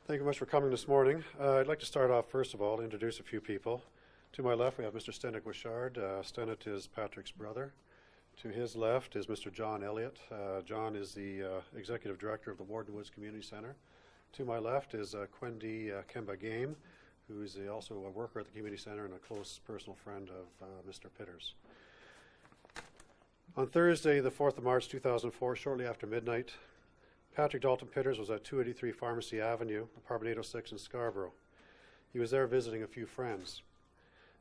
Thank you much for coming this morning. I'd like to start off, first of all, introduce a few people. To my left, we have Mr. Stenick Wishard. Stenick is Patrick's brother. To his left is Mr. John Elliott. John is the Executive Director of the Warden Woods Community Center. To my left is Quendi Kemba Game, who is also a worker at the Community Center and a close personal friend of Mr. Pitters. On Thursday, the 4th of March, 2004, shortly after midnight, Patrick Dalton Pitters was at 283 Pharmacy Avenue, apartment 806 in Scarborough. He was there visiting a few friends.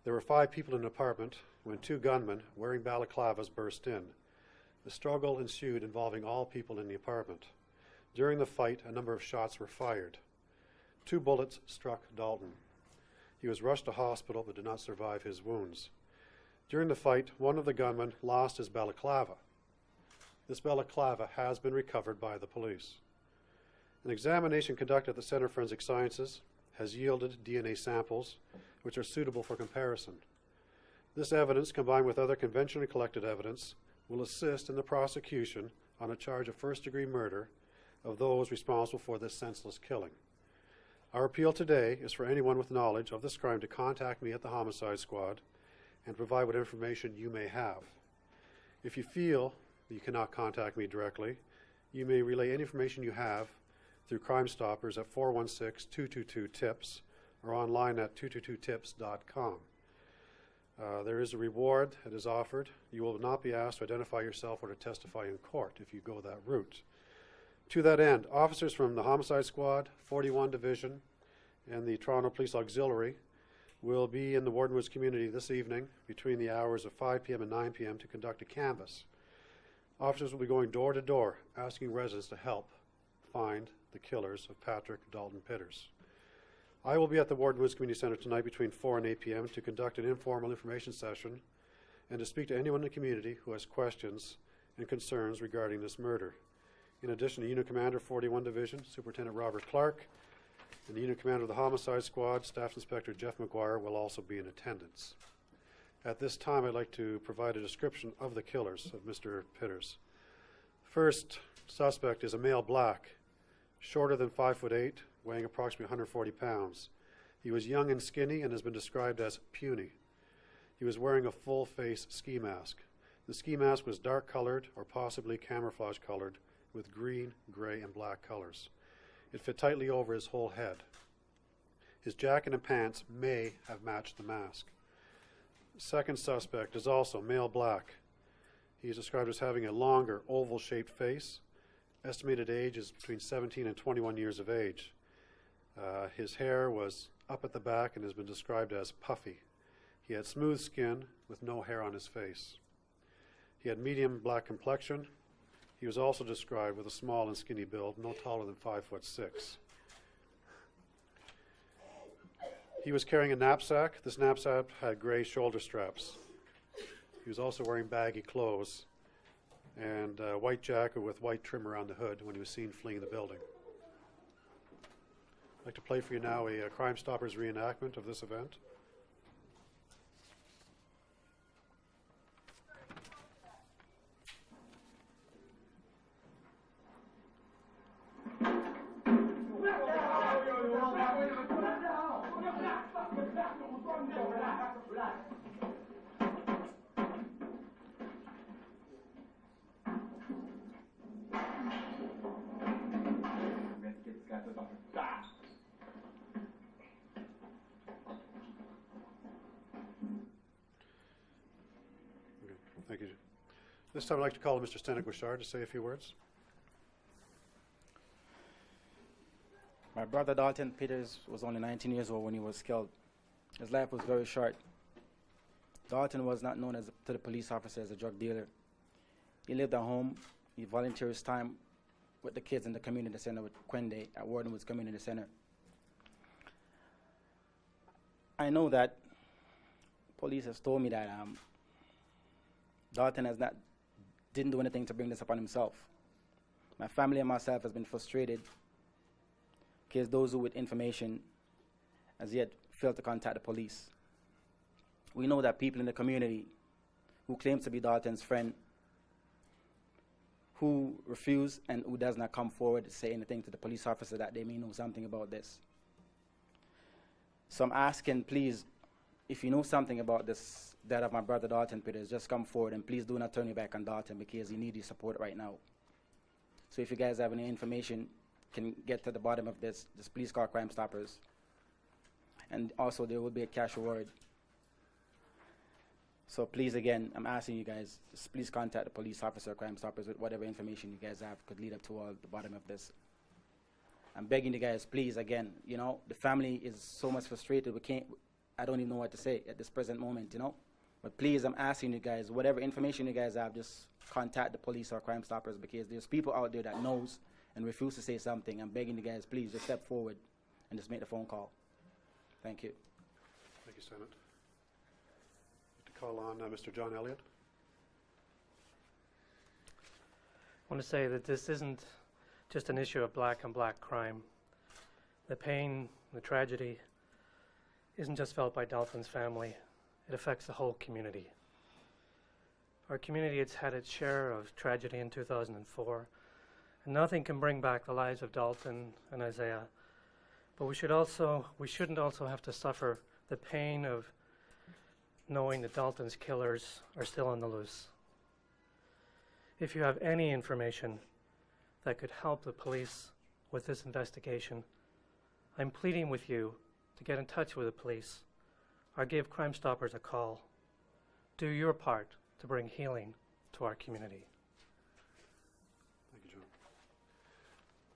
There were 5 people in the apartment when 2 gunmen wearing balaclavas burst in. The struggle ensued involving all people in the apartment. During the fight, a number of shots were fired. 2 bullets struck Dalton. He was rushed to hospital but did not survive his wounds. During the fight, one of the gunmen lost his balaclava. This balaclava has been recovered by the police. An examination conducted at the Center for Forensic Sciences has yielded DNA samples which are suitable for comparison. This evidence, combined with other conventionally collected evidence, will assist in the prosecution on a charge of first-degree murder of those responsible for this senseless killing. Our appeal today is for anyone with knowledge of this crime to contact me at the Homicide Squad and provide what information you may have. If you feel you cannot contact me directly, you may relay any information you have through Crime Stoppers at 416-222-TIPS or online at 222tips.com. There is a reward that is offered. You will not be asked to identify yourself or to testify in court if you go that route. To that end, officers from the Homicide Squad, 41 Division, and the Toronto Police Auxiliary will be in the Warden Woods community this evening between the hours of 5 p.m. and 9 p.m. to conduct a canvass. Officers will be going door to door, asking residents to help find the killers of Patrick Dalton Pitters. I will be at the Warden Woods Community Center tonight between 4 and 8 p.m. to conduct an informal information session and to speak to anyone in the community who has questions and concerns regarding this murder. In addition, the Unit Commander, 41 Division, Superintendent Robert Clark, and the Unit Commander of the Homicide Squad, Staff Inspector Jeff McGuire, will also be in attendance. At this time, I'd like to provide a description of the killers of Mr. Pitters. First suspect is a male black, shorter than 5'8", weighing approximately 140 pounds. He was young and skinny and has been described as puny. He was wearing a full-face ski mask. The ski mask was dark-colored or possibly camouflage-colored with green, gray, and black colors. It fit tightly over his whole head. His jacket and pants may have matched the mask. Second suspect is also male black. He is described as having a longer, oval-shaped face. Estimated age is between 17 and 21 years of age. His hair was up at the back and has been described as puffy. He had smooth skin with no hair on his face. He had medium black complexion. He was also described with a small and skinny build, no taller than 5'6". He was carrying a knapsack. This knapsack had gray shoulder straps. He was also wearing baggy clothes and a white jacket with white trim around the hood when he was seen fleeing the building. I'd like to play for you now a Crime Stoppers reenactment of this event. Thank you. This time I'd like to call on Mr. Stenick Wishard to say a few words. My brother Dalton Pitters was only 19 years old when he was killed. His life was very short. Dalton was not known to the police officer as a drug dealer. He lived at home. He volunteered his time with the kids in the community center with Quende at Warden Woods Community Center. I know that police has told me that Dalton didn't do anything to bring this upon himself. My family and myself has been frustrated because those who with information as yet failed to contact the police. We know that people in the community who claim to be Dalton's friend, who refuse and who does not come forward to say anything to the police officer that they may know something about this. So I'm asking, please, if you know something about this death of my brother Dalton Peters, just come forward, and please do not turn your back on Dalton, because he needs your support right now. So if you guys have any information, can get to the bottom of this, just please call Crime Stoppers. And also there will be a cash reward. So please, again, I'm asking you guys, just please contact the police officer or Crime Stoppers with whatever information you guys have could lead up to the bottom of this. I'm begging you guys, please, again, you know, the family is so much frustrated, I don't even know what to say at this present moment, you know. But please, I'm asking you guys, whatever information you guys have, just contact the police or Crime Stoppers, because there's people out there that knows and refuse to say something. I'm begging you guys, please, just step forward and just make the phone call. Thank you. Thank you, Senate. To call on Mr. John Elliott. I want to say that this isn't just an issue of black and black crime. The pain, the tragedy isn't just felt by Dalton's family. It affects the whole community. Our community has had its share of tragedy in 2004, and nothing can bring back the lives of Dalton and Isaiah. But we shouldn't also have to suffer the pain of knowing that Dalton's killers are still on the loose. If you have any information that could help the police with this investigation, I'm pleading with you to get in touch with the police or give Crime Stoppers a call. Do your part to bring healing to our community. Thank you, John.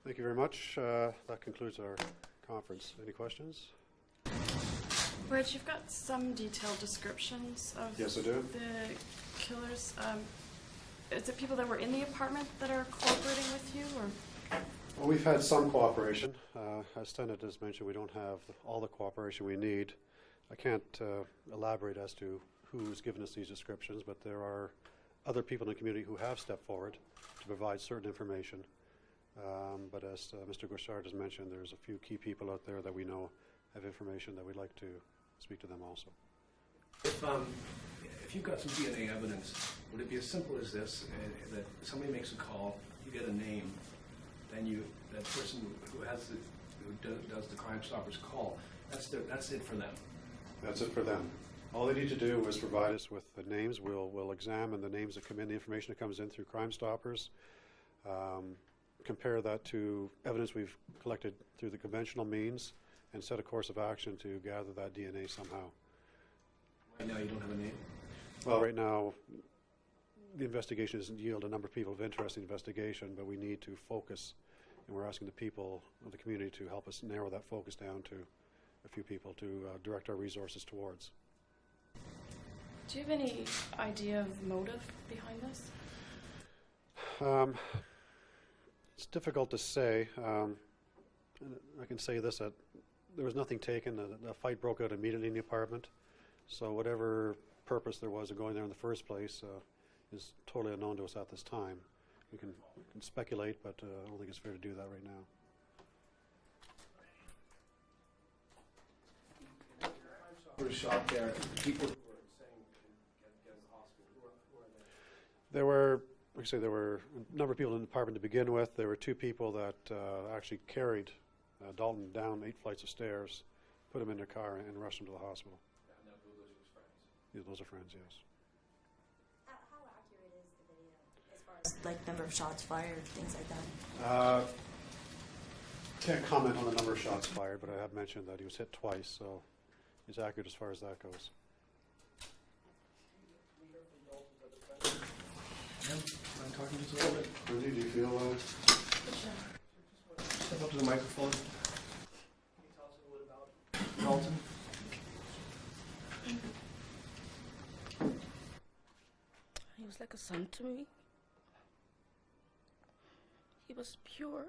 Thank you very much. That concludes our conference. Any questions? Rich, you've got some detailed descriptions of Yes, I do. the killers. Is it people that were in the apartment that are cooperating with you, or? Well, we've had some cooperation. As Senate has mentioned, we don't have all the cooperation we need. I can't elaborate as to who's given us these descriptions, but there are other people in the community who have stepped forward to provide certain information. But as Mr. Gouchard has mentioned, there's a few key people out there that we know have information that we'd like to speak to them also. If you've got some DNA evidence, would it be as simple as this, that somebody makes a call, you get a name, then that person who does the Crime Stoppers call, that's it for them? That's it for them. All they need to do is provide us with the names. We'll examine the names that come in, the information that comes in through Crime Stoppers, compare that to evidence we've collected through the conventional means, and set a course of action to gather that DNA somehow. Right now you don't have a name? Well, right now the investigation doesn't yield a number of people of interest in the investigation, but we need to focus, and we're asking the people of the community to help us narrow that focus down to a few people to direct our resources towards. Do you have any idea of motive behind this? It's difficult to say. I can say this, that there was nothing taken. The fight broke out immediately in the apartment. So whatever purpose there was of going there in the first place is totally unknown to us at this time. We can speculate, but I don't think it's fair to do that right now. Who shot there, people who were saying get to the hospital, who are they? There were, like I say, there were a number of people in the apartment to begin with. There were two people that actually carried Dalton down 8 flights of stairs, put him in their car, and rushed him to the hospital. And those are his friends? Yeah, those are friends, yes. How accurate is the video as far as like number of shots fired, things like that? Can't comment on the number of shots fired, but I have mentioned that he was hit twice, so he's accurate as far as that goes. I'm talking just a little bit. Lindsay, do you feel... Step up to the microphone. Can you tell us a little bit about Dalton? He was like a son to me. He was pure.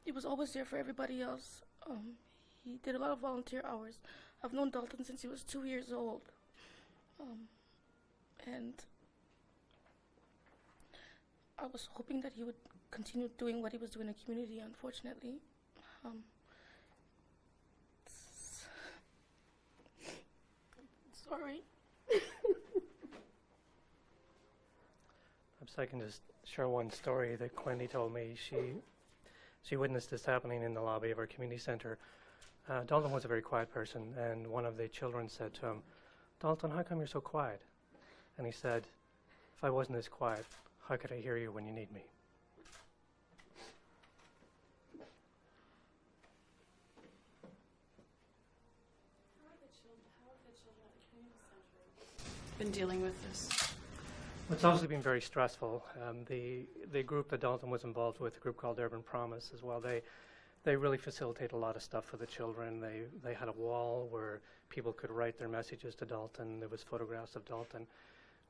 He was always there for everybody else. He did a lot of volunteer hours. I've known Dalton since he was 2 years old. And I was hoping that he would continue doing what he was doing in the community, unfortunately. I can just share one story that Quendy told me. She witnessed this happening in the lobby of our community center. Dalton was a very quiet person, and one of the children said to him, "Dalton, how come you're so quiet?" And he said, "If I wasn't this quiet, how could I hear you when you need me?" Been dealing with this? It's obviously been very stressful. The group that Dalton was involved with, a group called Urban Promise as well, they really facilitate a lot of stuff for the children. They had a wall where people could write their messages to Dalton. There was photographs of Dalton.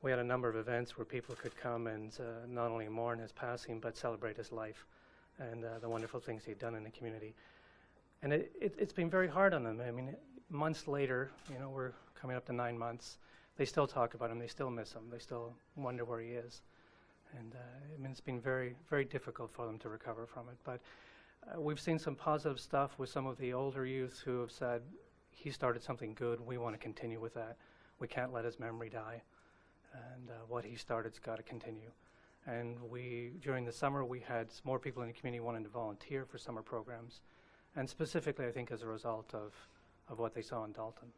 We had a number of events where people could come and not only mourn his passing, but celebrate his life and the wonderful things he'd done in the community. And it's been very hard on them. I mean, months later, you know, we're coming up to 9 months, they still talk about him, they still miss him, they still wonder where he is. And I mean, it's been very, very difficult for them to recover from it. But we've seen some positive stuff with some of the older youth who have said, he started something good, we want to continue with that. We can't let his memory die. And what he started's got to continue. And during the summer, we had more people in the community wanting to volunteer for summer programs. And specifically, I think, as a result of what they saw in Dalton.